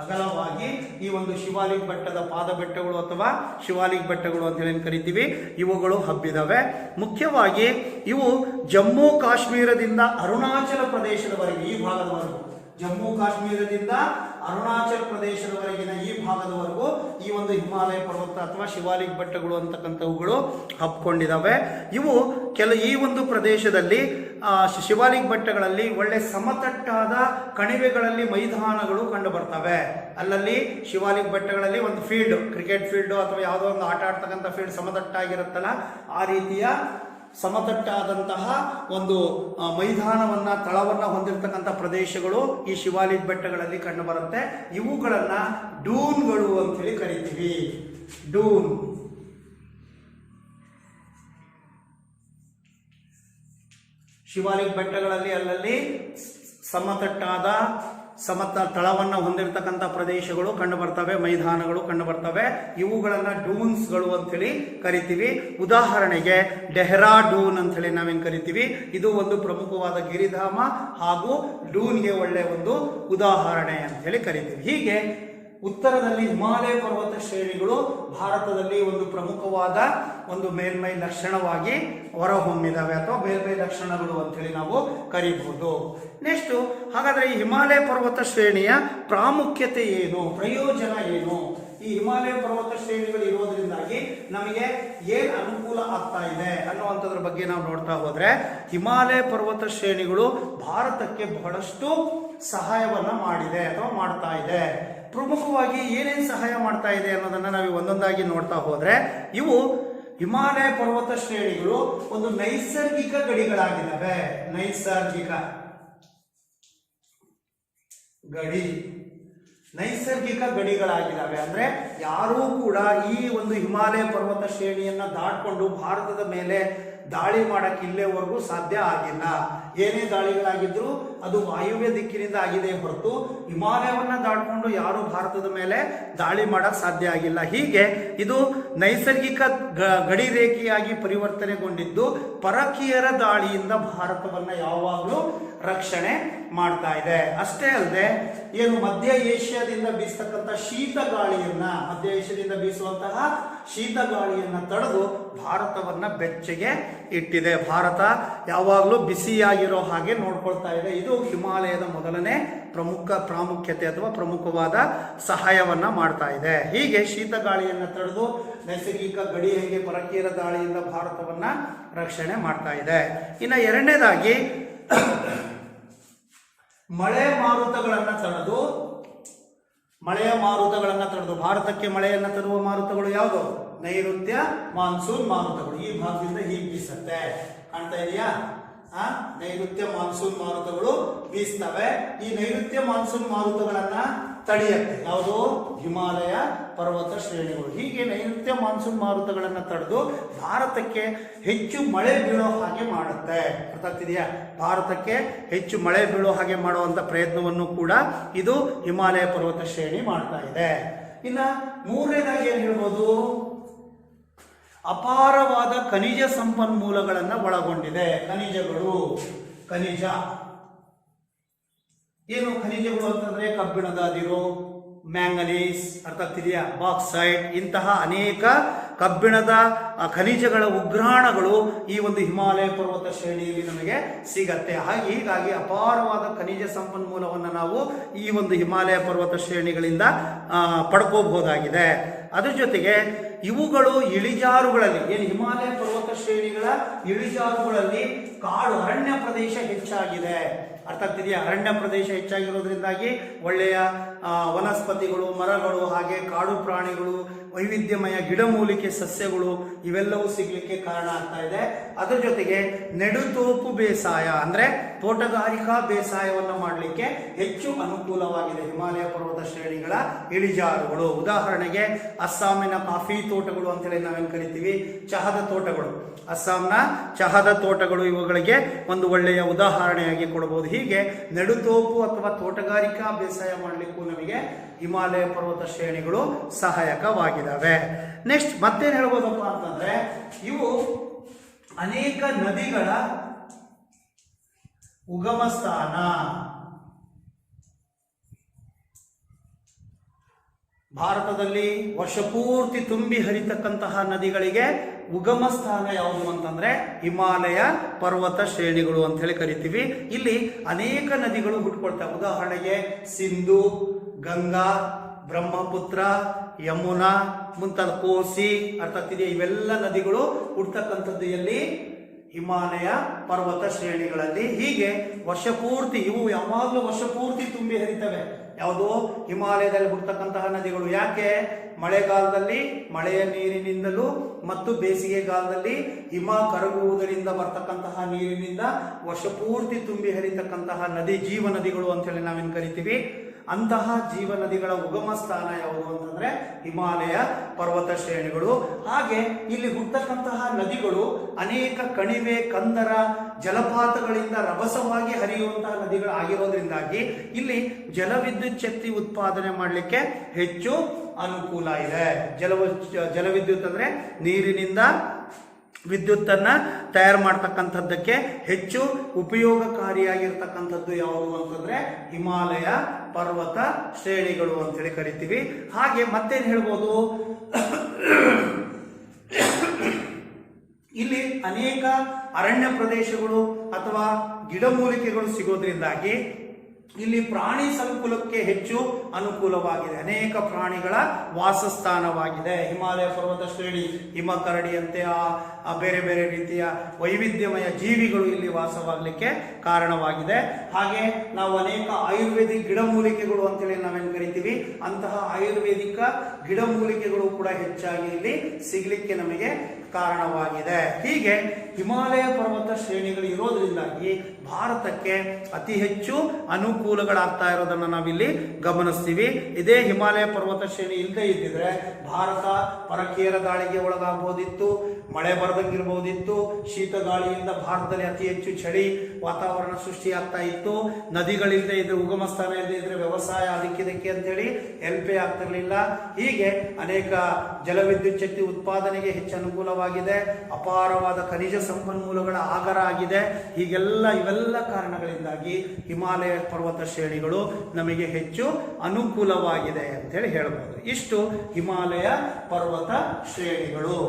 ಹಗಲವಾಗಿ ಈ ಒಂದು ಶಿವಾಲಿಕ್ ಬೆಟ್ಟದ ಪಾದ ಬೆಟ್ಟಗಳು ಅಥವಾ ಶಿವಾಲಿಕ್ ಬೆಟ್ಟಗಳು ಅಂತ ಹೇಳಿ ಕರಿತೀವಿ. ಇವುಗಳು ಹಬ್ಬಿದವೆ. ಮುಖ್ಯವಾಗಿ ಇವು ಜಮ್ಮು ಕಾಶ್ಮೀರದಿಂದ ಅರುಣಾಚಲ ಪ್ರದೇಶದವರೆಗೆ, ಈ ಭಾಗದವರೆಗೂ, ಜಮ್ಮು ಕಾಶ್ಮೀರದಿಂದ ಅರುಣಾಚಲ ಪ್ರದೇಶದವರೆಗಿನ ಈ ಭಾಗದವರೆಗೂ ಈ ಒಂದು ಹಿಮಾಲಯ ಪರ್ವತ ಅಥವಾ ಶಿವಾಲಿಕ್ ಬೆಟ್ಟಗಳು ಅಂತಕ್ಕಂಥವುಗಳು ಹಬ್ಕೊಂಡಿದ್ದಾವೆ. ಇವು ಈ ಒಂದು ಪ್ರದೇಶದಲ್ಲಿ ಶಿವಾಲಿಕ್ ಬೆಟ್ಟಗಳಲ್ಲಿ ಒಳ್ಳೆ ಸಮತಟ್ಟಾದ ಕಣಿವೆಗಳಲ್ಲಿ ಮೈದಾನಗಳು ಕಂಡು ಬರ್ತವೆ. ಅಲ್ಲಲ್ಲಿ ಶಿವಾಲಿಕ್ ಬೆಟ್ಟಗಳಲ್ಲಿ ಒಂದು ಫೀಲ್ಡ್, ಕ್ರಿಕೆಟ್ ಫೀಲ್ಡ್ ಅಥವಾ ಯಾವುದೋ ಒಂದು ಆಟ ಆಡ್ತಕ್ಕಂಥ ಫೀಲ್ಡ್ ಸಮತಟ್ಟಾಗಿರುತ್ತಲ್ಲ, ಆ ರೀತಿಯ ಸಮತಟ್ಟಾದಂತಹ ಒಂದು ಮೈದಾನವನ್ನ ತಳವನ್ನ ಹೊಂದಿರತಕ್ಕಂಥ ಪ್ರದೇಶಗಳು ಈ ಶಿವಾಲಿಕ್ ಬೆಟ್ಟಗಳಲ್ಲಿ ಕಂಡು ಬರುತ್ತೆ. ಇವುಗಳನ್ನ ಡೂನ್ಗಳು ಅಂತ ಹೇಳಿ ಕರಿತೀವಿ. ಡೂನ್ ಶಿವಾಲಿಕ್ ಬೆಟ್ಟಗಳಲ್ಲಿ ಅಲ್ಲಲ್ಲಿ ಸಮತಟ್ಟಾದ ತಳವನ್ನು ಹೊಂದಿರತಕ್ಕಂಥ ಪ್ರದೇಶಗಳು ಕಂಡು ಬರ್ತವೆ, ಮೈದಾನಗಳು ಕಂಡು ಬರ್ತವೆ. ಇವುಗಳನ್ನ ಡೂನ್ಸ್ಗಳು ಅಂತೇಳಿ ಕರಿತೀವಿ. ಉದಾಹರಣೆಗೆ ಡೆಹ್ರಾಡೂನ್ ಅಂತ ಹೇಳಿ ನಾವೇನು ಕರಿತೀವಿ, ಇದು ಒಂದು ಪ್ರಮುಖವಾದ ಗಿರಿಧಾಮ ಹಾಗೂ ಡೂನ್ಗೆ ಒಳ್ಳೆಯ ಒಂದು ಉದಾಹರಣೆ ಅಂತ ಹೇಳಿ ಕರಿತೀವಿ. ಹೀಗೆ ಉತ್ತರದಲ್ಲಿ ಹಿಮಾಲಯ ಪರ್ವತ ಶ್ರೇಣಿಗಳು ಭಾರತದಲ್ಲಿ ಒಂದು ಪ್ರಮುಖವಾದ ಒಂದು ಮೇಲ್ಮೈ ಲಕ್ಷಣವಾಗಿ ಹೊರಹೊಮ್ಮಿದಾವೆ ಅಥವಾ ಮೇಲ್ಮೈ ಲಕ್ಷಣಗಳು ಅಂತೇಳಿ ನಾವು ಕರಿಬಹುದು. ನೆಕ್ಸ್ಟ್, ಹಾಗಾದ್ರೆ ಈ ಹಿಮಾಲಯ ಪರ್ವತ ಶ್ರೇಣಿಯ ಪ್ರಾಮುಖ್ಯತೆ ಏನು, ಪ್ರಯೋಜನ ಏನು? ಈ ಹಿಮಾಲಯ ಪರ್ವತ ಶ್ರೇಣಿಗಳು ಇರೋದ್ರಿಂದಾಗಿ ನಮಗೆ ಏನ್ ಅನುಕೂಲ ಆಗ್ತಾ ಇದೆ ಅನ್ನುವಂಥದ್ರ ಬಗ್ಗೆ ನಾವು ನೋಡ್ತಾ ಹೋದ್ರೆ, ಹಿಮಾಲಯ ಪರ್ವತ ಶ್ರೇಣಿಗಳು ಭಾರತಕ್ಕೆ ಬಹಳಷ್ಟು ಸಹಾಯವನ್ನ ಮಾಡಿದೆ ಅಥವಾ ಮಾಡ್ತಾ ಇದೆ. ಪ್ರಮುಖವಾಗಿ ಏನೇನು ಸಹಾಯ ಮಾಡ್ತಾ ಇದೆ ಅನ್ನೋದನ್ನ ನಾವು ಒಂದೊಂದಾಗಿ ನೋಡ್ತಾ ಹೋದ್ರೆ, ಇವು ಹಿಮಾಲಯ ಪರ್ವತ ಶ್ರೇಣಿಗಳು ಒಂದು ನೈಸರ್ಗಿಕ ಗಡಿಗಳಾಗಿದ್ದಾವೆ. ನೈಸರ್ಗಿಕ ಗಡಿಗಳಾಗಿದ್ದಾವೆ ಅಂದ್ರೆ ಯಾರೂ ಕೂಡ ಈ ಒಂದು ಹಿಮಾಲಯ ಪರ್ವತ ಶ್ರೇಣಿಯನ್ನ ದಾಟ್ಕೊಂಡು ಭಾರತದ ಮೇಲೆ ದಾಳಿ ಮಾಡಕ್ಕೆ ಇಲ್ಲೇವರೆಗೂ ಸಾಧ್ಯ ಆಗಿಲ್ಲ. ಏನೇ ದಾಳಿಗಳಾಗಿದ್ರು ಅದು ವಾಯುವ್ಯ ದಿಕ್ಕಿನಿಂದ ಆಗಿದೆ ಹೊರತು ಹಿಮಾಲಯವನ್ನ ದಾಟ್ಕೊಂಡು ಯಾರು ಭಾರತದ ಮೇಲೆ ದಾಳಿ ಮಾಡಕ್ ಸಾಧ್ಯ ಆಗಿಲ್ಲ. ಹೀಗೆ ಇದು ನೈಸರ್ಗಿಕ ಗಡಿ ರೇಖೆಯಾಗಿ ಪರಿವರ್ತನೆಗೊಂಡಿದ್ದು ಪರಕೀಯರ ದಾಳಿಯಿಂದ ಭಾರತವನ್ನ ಯಾವಾಗಲೂ ರಕ್ಷಣೆ ಮಾಡ್ತಾ ಇದೆ. ಅಷ್ಟೇ ಅಲ್ಲದೆ ಏನು ಮಧ್ಯ ಏಷ್ಯಾದಿಂದ ಬೀಸತಕ್ಕಂಥ ಬೀಸುವಂತಹ ಶೀತ ಗಾಳಿಯನ್ನ ತಡೆದು ಭಾರತವನ್ನ ಬೆಚ್ಚಗೆ ಇಟ್ಟಿದೆ. ಭಾರತ ಯಾವಾಗಲೂ ಬಿಸಿಯಾಗಿರೋ ಹಾಗೆ ನೋಡ್ಕೊಳ್ತಾ ಇದೆ. ಇದು ಹಿಮಾಲಯದ ಮೊದಲನೇ ಪ್ರಾಮುಖ್ಯತೆ ಅಥವಾ ಪ್ರಮುಖವಾದ ಸಹಾಯವನ್ನ ಮಾಡ್ತಾ ಇದೆ. ಹೀಗೆ ಶೀತ ಗಾಳಿಯನ್ನ ತಡೆದು ನೈಸರ್ಗಿಕ ಗಡಿ ಹೇಗೆ ಪರಕೀಯರ ದಾಳಿಯಿಂದ ಭಾರತವನ್ನ ರಕ್ಷಣೆ ಮಾಡ್ತಾ ಇದೆ. ಇನ್ನು ಎರಡನೇದಾಗಿ ಮಳೆಯ ಮಾರುತಗಳನ್ನ ತಡೆದು ಭಾರತಕ್ಕೆ ಮಳೆಯನ್ನ ತರುವ ಮಾರುತಗಳು ಯಾವುದು? ನೈಋತ್ಯ ಮಾನ್ಸೂನ್ ಮಾರುತಗಳು. ಈ ಭಾಗದಿಂದ ಹೀಗೆ ಬೀಸುತ್ತೆ, ಕಾಣ್ತಾ ಇದೆಯಾ? ನೈಋತ್ಯ ಮಾನ್ಸೂನ್ ಮಾರುತಗಳು ಬೀಸ್ತವೆ. ಈ ನೈಋತ್ಯ ಮಾನ್ಸೂನ್ ಮಾರುತಗಳನ್ನ ತಡೆಯುತ್ತೆ ಯಾವುದು? ಹಿಮಾಲಯ ಪರ್ವತ ಶ್ರೇಣಿಗಳು. ಹೀಗೆ ನೈಋತ್ಯ ಮಾನ್ಸೂನ್ ಮಾರುತಗಳನ್ನ ತಡೆದು ಭಾರತಕ್ಕೆ ಹೆಚ್ಚು ಮಳೆ ಬೀಳೋ ಹಾಗೆ ಮಾಡುತ್ತೆ. ಅರ್ಥ ಆಗ್ತಿದೆಯಾ? ಭಾರತಕ್ಕೆ ಹೆಚ್ಚು ಮಳೆ ಬೀಳೋ ಹಾಗೆ ಮಾಡುವಂತ ಪ್ರಯತ್ನವನ್ನು ಕೂಡ ಇದು ಹಿಮಾಲಯ ಪರ್ವತ ಶ್ರೇಣಿ ಮಾಡ್ತಾ ಇದೆ. ಇನ್ನ ಮೂರನೇದಾಗಿ ಏನ್ ಹೇಳ್ಬೋದು? ಅಪಾರವಾದ ಖನಿಜ ಸಂಪನ್ಮೂಲಗಳನ್ನ ಒಳಗೊಂಡಿದೆ. ಖನಿಜ ಏನು ಖನಿಜಗಳು ಅಂತಂದ್ರೆ ಕಬ್ಬಿಣದ ಅದಿರು, ಮ್ಯಾಂಗನೀಸ್, ಅರ್ಥ ಆಗ್ತಿದೆಯಾ? ಬಾಕ್ಸೈಟ್, ಇಂತಹ ಅನೇಕ ಕಬ್ಬಿಣದ ಖನಿಜಗಳ ಉಗ್ರಾಣಗಳು ಈ ಒಂದು ಹಿಮಾಲಯ ಪರ್ವತ ಶ್ರೇಣಿಯಲ್ಲಿ ನಮಗೆ ಸಿಗತ್ತೆ. ಹೀಗಾಗಿ ಅಪಾರವಾದ ಖನಿಜ ಸಂಪನ್ಮೂಲವನ್ನು ನಾವು ಈ ಒಂದು ಹಿಮಾಲಯ ಪರ್ವತ ಶ್ರೇಣಿಗಳಿಂದ ಪಡ್ಕೋಬಹುದಾಗಿದೆ. ಅದ್ರ ಜೊತೆಗೆ ಇವುಗಳು ಇಳಿಜಾರುಗಳಲ್ಲಿ, ಏನು ಹಿಮಾಲಯ ಪರ್ವತ ಶ್ರೇಣಿಗಳ ಇಳಿಜಾರುಗಳಲ್ಲಿ ಕಾಡು ಅರಣ್ಯ ಪ್ರದೇಶ ಹೆಚ್ಚಾಗಿದೆ. ಅರ್ಥ ಆಗ್ತಿದೆಯಾ? ಅರಣ್ಯ ಪ್ರದೇಶ ಹೆಚ್ಚಾಗಿರೋದ್ರಿಂದಾಗಿ ಒಳ್ಳೆಯ ವನಸ್ಪತಿಗಳು, ಮರಗಳು, ಹಾಗೆ ಕಾಡು ಪ್ರಾಣಿಗಳು, ವೈವಿಧ್ಯಮಯ ಗಿಡಮೂಲಿಕೆ ಸಸ್ಯಗಳು ಇವೆಲ್ಲವೂ ಸಿಗಲಿಕ್ಕೆ ಕಾರಣ ಆಗ್ತಾ ಇದೆ. ಅದರ ಜೊತೆಗೆ ನೆಡುತೋಪು ಬೇಸಾಯ ಅಂದ್ರೆ ತೋಟಗಾರಿಕಾ ಬೇಸಾಯವನ್ನು ಮಾಡಲಿಕ್ಕೆ ಹೆಚ್ಚು ಅನುಕೂಲವಾಗಿದೆ ಹಿಮಾಲಯ ಪರ್ವತ ಶ್ರೇಣಿಗಳ ಇಳಿಜಾರುಗಳು. ಉದಾಹರಣೆಗೆ ಅಸ್ಸಾಮಿನ ಕಾಫಿ ತೋಟಗಳು ಅಂತೇಳಿ ನಾವೇನು ಕರಿತೀವಿ, ಚಹದ ತೋಟಗಳು, ಅಸ್ಸಾಂನ ಚಹದ ತೋಟಗಳು ಇವುಗಳಿಗೆ ಒಂದು ಒಳ್ಳೆಯ ಉದಾಹರಣೆಯಾಗಿ ಕೊಡಬಹುದು. ಹೀಗೆ ನೆಡುತೋಪು ಅಥವಾ ತೋಟಗಾರಿಕಾ ಬೇಸಾಯ ಮಾಡಲಿಕ್ಕೂ ನಮಗೆ ಹಿಮಾಲಯ ಪರ್ವತ ಶ್ರೇಣಿಗಳು ಸಹಾಯಕವಾಗಿದ್ದಾವೆ. ನೆಕ್ಸ್ಟ್ ಮತ್ತೇನು ಹೇಳ್ಬೋದಪ್ಪ ಅಂತಂದ್ರೆ, ಇವು ಅನೇಕ ನದಿಗಳ ಉಗಮ ಸ್ಥಾನ. ಭಾರತದಲ್ಲಿ ವರ್ಷಪೂರ್ತಿ ತುಂಬಿ ಹರಿತಕ್ಕಂತಹ ನದಿಗಳಿಗೆ ಉಗಮ ಸ್ಥಾನ ಯಾವುದು ಅಂತಂದ್ರೆ ಹಿಮಾಲಯ ಪರ್ವತ ಶ್ರೇಣಿಗಳು ಅಂತ ಹೇಳಿ ಕರಿತೀವಿ. ಇಲ್ಲಿ ಅನೇಕ ನದಿಗಳು ಹುಟ್ಕೊಳ್ತವೆ. ಉದಾಹರಣೆಗೆ ಸಿಂಧು, ಗಂಗಾ, ಬ್ರಹ್ಮಪುತ್ರ, ಯಮುನಾ ಮುಂತಾದ ಕೋಸಿ, ಅರ್ಥಾಗ್ತಿದೆಯಾ, ಇವೆಲ್ಲ ನದಿಗಳು ಹುಟ್ಟತಕ್ಕಂಥದ್ದು ಎಲ್ಲಿ? ಹಿಮಾಲಯ ಪರ್ವತ ಶ್ರೇಣಿಗಳಲ್ಲಿ. ಹೀಗೆ ವರ್ಷಪೂರ್ತಿ ಇವು ಯಾವಾಗಲೂ ವರ್ಷಪೂರ್ತಿ ತುಂಬಿ ಹರಿತವೆ. ಯಾವುದು? ಹಿಮಾಲಯದಲ್ಲಿ ಹುಟ್ಟತಕ್ಕಂತಹ ನದಿಗಳು. ಯಾಕೆ? ಮಳೆಗಾಲದಲ್ಲಿ ಮಳೆಯ ನೀರಿನಿಂದಲೂ ಮತ್ತು ಬೇಸಿಗೆಗಾಲದಲ್ಲಿ ಹಿಮ ಕರಗುವುದರಿಂದ ಬರ್ತಕ್ಕಂತಹ ನೀರಿನಿಂದ ವರ್ಷಪೂರ್ತಿ ತುಂಬಿ ಹರಿತಕ್ಕಂತಹ ನದಿ ಜೀವ ನದಿಗಳು ಅಂತೇಳಿ ನಾವೇನು ಕರಿತೀವಿ. ಅಂತಹ ಜೀವ ನದಿಗಳ ಉಗಮ ಸ್ಥಾನ ಯಾವುದು ಅಂತಂದ್ರೆ ಹಿಮಾಲಯ ಪರ್ವತ ಶ್ರೇಣಿಗಳು. ಹಾಗೆ ಇಲ್ಲಿ ಹುಟ್ಟತಕ್ಕಂತಹ ನದಿಗಳು ಅನೇಕ ಕಣಿವೆ, ಕಂದರ, ಜಲಪಾತಗಳಿಂದ ರಭಸವಾಗಿ ಹರಿಯುವಂತಹ ನದಿಗಳು ಆಗಿರೋದ್ರಿಂದಾಗಿ ಇಲ್ಲಿ ಜಲವಿದ್ಯುತ್ ಶಕ್ತಿ ಉತ್ಪಾದನೆ ಮಾಡಲಿಕ್ಕೆ ಹೆಚ್ಚು ಅನುಕೂಲ ಇದೆ. ಜಲವಿದ್ಯುತ್ ಅಂದ್ರೆ ನೀರಿನಿಂದ ವಿದ್ಯುತ್ತನ್ನು ತಯಾರು ಮಾಡ್ತಕ್ಕಂಥದ್ದಕ್ಕೆ ಹೆಚ್ಚು ಉಪಯೋಗಕಾರಿಯಾಗಿರ್ತಕ್ಕಂಥದ್ದು ಯಾವುದು ಅಂತಂದ್ರೆ ಹಿಮಾಲಯ ಪರ್ವತ ಶ್ರೇಣಿಗಳು ಅಂತೇಳಿ ಕರಿತೀವಿ. ಹಾಗೆ ಮತ್ತೇನು ಹೇಳ್ಬೋದು, ಇಲ್ಲಿ ಅನೇಕ ಅರಣ್ಯ ಪ್ರದೇಶಗಳು ಅಥವಾ ಗಿಡಮೂಲಿಕೆಗಳು ಸಿಗೋದ್ರಿಂದಾಗಿ ಇಲ್ಲಿ ಪ್ರಾಣಿ ಸಂಕುಲಕ್ಕೆ ಹೆಚ್ಚು ಅನುಕೂಲವಾಗಿದೆ. ಅನೇಕ ಪ್ರಾಣಿಗಳ ವಾಸಸ್ಥಾನವಾಗಿದೆ ಹಿಮಾಲಯ ಪರ್ವತ ಶ್ರೇಣಿ. ಹಿಮಕರಡಿಯಂತೆ ಬೇರೆ ಬೇರೆ ರೀತಿಯ ವೈವಿಧ್ಯಮಯ ಜೀವಿಗಳು ಇಲ್ಲಿ ವಾಸವಾಗಲಿಕ್ಕೆ ಕಾರಣವಾಗಿದೆ. ಹಾಗೆ ನಾವು ಅನೇಕ ಆಯುರ್ವೇದಿಕ್ ಗಿಡಮೂಲಿಕೆಗಳು ಅಂತೇಳಿ ನಾವೇನು ಕರಿತೀವಿ, ಅಂತಹ ಆಯುರ್ವೇದಿಕ ಗಿಡಮೂಲಿಕೆಗಳು ಕೂಡ ಹೆಚ್ಚಾಗಿ ಇಲ್ಲಿ ಸಿಗಲಿಕ್ಕೆ ನಮಗೆ ಕಾರಣವಾಗಿದೆ. ಹೀಗೆ ಹಿಮಾಲಯ ಪರ್ವತ ಶ್ರೇಣಿಗಳು ಇರೋದ್ರಿಂದಾಗಿ ಭಾರತಕ್ಕೆ ಅತಿ ಹೆಚ್ಚು ಅನುಕೂಲಗಳಾಗ್ತಾ ಇರೋದನ್ನು ನಾವಿಲ್ಲಿ ಗಮನಿಸ್ತೀವಿ. ಇದೇ ಹಿಮಾಲಯ ಪರ್ವತ ಶ್ರೇಣಿ ಇಲ್ಲದೆ ಇದ್ದಿದ್ರೆ ಭಾರತ ಪರಕೀಯರ ಗಾಳಿಗೆ ಒಳಗಾಗಬಹುದಿತ್ತು, ಮಳೆ ಬರದಂಗಿರ್ಬಹುದಿತ್ತು, ಶೀತ ಗಾಳಿಯಿಂದ ಭಾರತದಲ್ಲಿ ಅತಿ ಹೆಚ್ಚು ಚಳಿ ವಾತಾವರಣ ಸೃಷ್ಟಿಯಾಗ್ತಾ ಇತ್ತು. ನದಿಗಳಿಲ್ಲದೆ ಇದ್ರೆ, ಉಗಮ ಸ್ಥಾನ ಇಲ್ಲದೆ ಇದ್ರೆ ವ್ಯವಸಾಯ ಅದಕ್ಕಿದಕ್ಕೆ ಅಂತೇಳಿ ಹೆಲ್ಪೇ ಆಗ್ತಿರ್ಲಿಲ್ಲ. ಹೀಗೆ ಅನೇಕ ಜಲವಿದ್ಯುತ್ ಶಕ್ತಿ ಉತ್ಪಾದನೆಗೆ ಹೆಚ್ಚು ಅನುಕೂಲವಾಗಿದೆ. ಅಪಾರವಾದ ಖನಿಜ ಸಂಪನ್ಮೂಲಗಳ ಆಗರ ಆಗಿದೆ. ಇವೆಲ್ಲ ಕಾರಣಗಳಿಂದಾಗಿ ಹಿಮಾಲಯ ಪರ್ವತ ಶ್ರೇಣಿಗಳು ನಮಗೆ ಹೆಚ್ಚು ಅನುಕೂಲವಾಗಿದೆ ಅಂತೇಳಿ ಹೇಳ್ಬೋದು. ಇಷ್ಟು ಹಿಮಾಲಯ ಪರ್ವತ ಶ್ರೇಣಿಗಳು.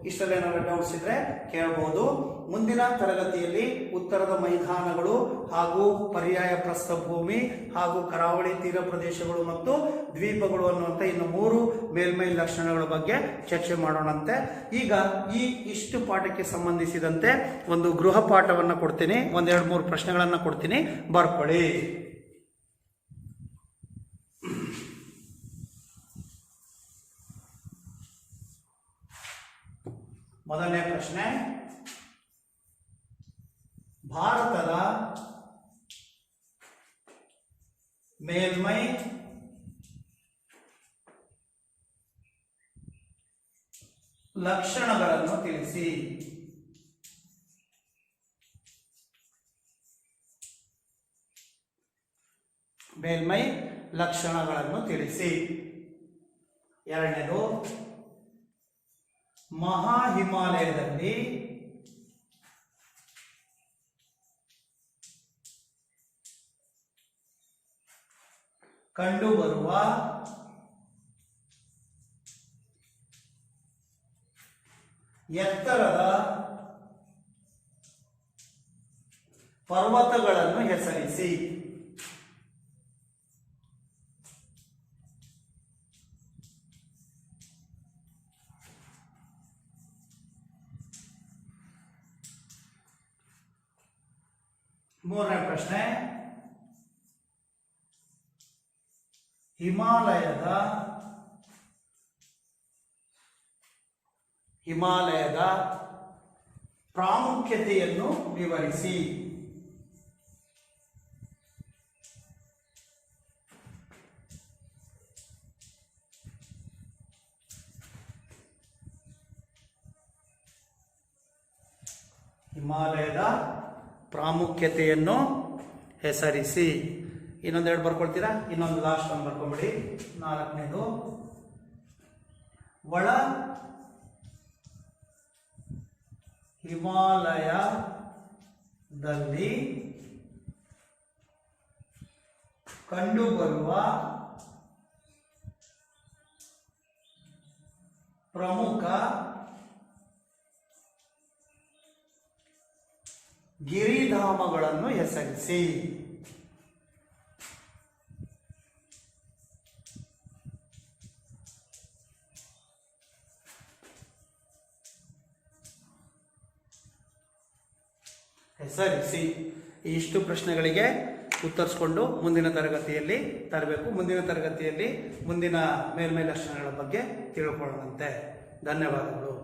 ಇಷ್ಟಲ್ಲೇನಾದ್ರು ಡೌಟ್ಸ್ ಇದ್ರೆ ಕೇಳಬಹುದು. ಮುಂದಿನ ತರಗತಿಯಲ್ಲಿ ಉತ್ತರದ ಮೈದಾನಗಳು ಹಾಗೂ ಪರ್ಯಾಯ ಪ್ರಸ್ಥಭೂಮಿ ಹಾಗೂ ಕರಾವಳಿ ತೀರ ಪ್ರದೇಶಗಳು ಮತ್ತು ದ್ವೀಪಗಳು ಅನ್ನುವಂಥ ಇನ್ನು 3 ಮೇಲ್ಮೈ ಲಕ್ಷಣಗಳ ಬಗ್ಗೆ ಚರ್ಚೆ ಮಾಡೋಣಂತೆ. ಈಗ ಇಷ್ಟು ಪಾಠಕ್ಕೆ ಸಂಬಂಧಿಸಿದಂತೆ ಒಂದು ಗೃಹ ಪಾಠವನ್ನು ಕೊಡ್ತೀನಿ. 1-2-3 ಪ್ರಶ್ನೆಗಳನ್ನು ಕೊಡ್ತೀನಿ, ಬರ್ಕೊಳ್ಳಿ. ಮೊದಲನೇ ಪ್ರಶ್ನೆ, ಭಾರತದ ಮೇಲ್ಮೈ ಲಕ್ಷಣಗಳನ್ನು ತಿಳಿಸಿ. ಮೇಲ್ಮೈ ಲಕ್ಷಣಗಳನ್ನು ತಿಳಿಸಿ. ಎರಡನೇದು, ಮಹಾ ಹಿಮಾಲಯದಲ್ಲಿ ಕಂಡುಬರುವ ಎತ್ತರದ ಪರ್ವತಗಳನ್ನು ಹೆಸರಿಸಿ. ಮೂರನೇ ಪ್ರಶ್ನೆ, ಹಿಮಾಲಯದ ಪ್ರಾಮುಖ್ಯತೆಯನ್ನು ವಿವರಿಸಿ. ಹಿಮಾಲಯದ ಪ್ರಾಮುಖ್ಯತೆಯನ್ನು ಹೆಸರಿಸಿ. ಇನ್ನೊಂದೆರಡು ಬರ್ಕೊಳ್ತೀರಾ? ಇನ್ನೊಂದು ಲಾಸ್ಟ್ ಒಂದು ಬರ್ಕೊಂಬಿಡಿ. ನಾಲ್ಕನೇದು, ಒಳ ಹಿಮಾಲಯದಲ್ಲಿ ಕಂಡುಬರುವ ಪ್ರಮುಖ ಗಿರಿಧಾಮಗಳನ್ನು ಹೆಸರಿಸಿ. ಹೆಸರಿಸಿ. ಇಷ್ಟು ಪ್ರಶ್ನೆಗಳಿಗೆ ಉತ್ತರಿಸಿಕೊಂಡು ಮುಂದಿನ ತರಗತಿಯಲ್ಲಿ ತರಬೇಕು. ಮುಂದಿನ ತರಗತಿಯಲ್ಲಿ ಮುಂದಿನ ಮೇಲ್ಮೈ ಲಕ್ಷಣಗಳ ಬಗ್ಗೆ ತಿಳ್ಕೊಳ್ಳುವಂತೆ. ಧನ್ಯವಾದಗಳು.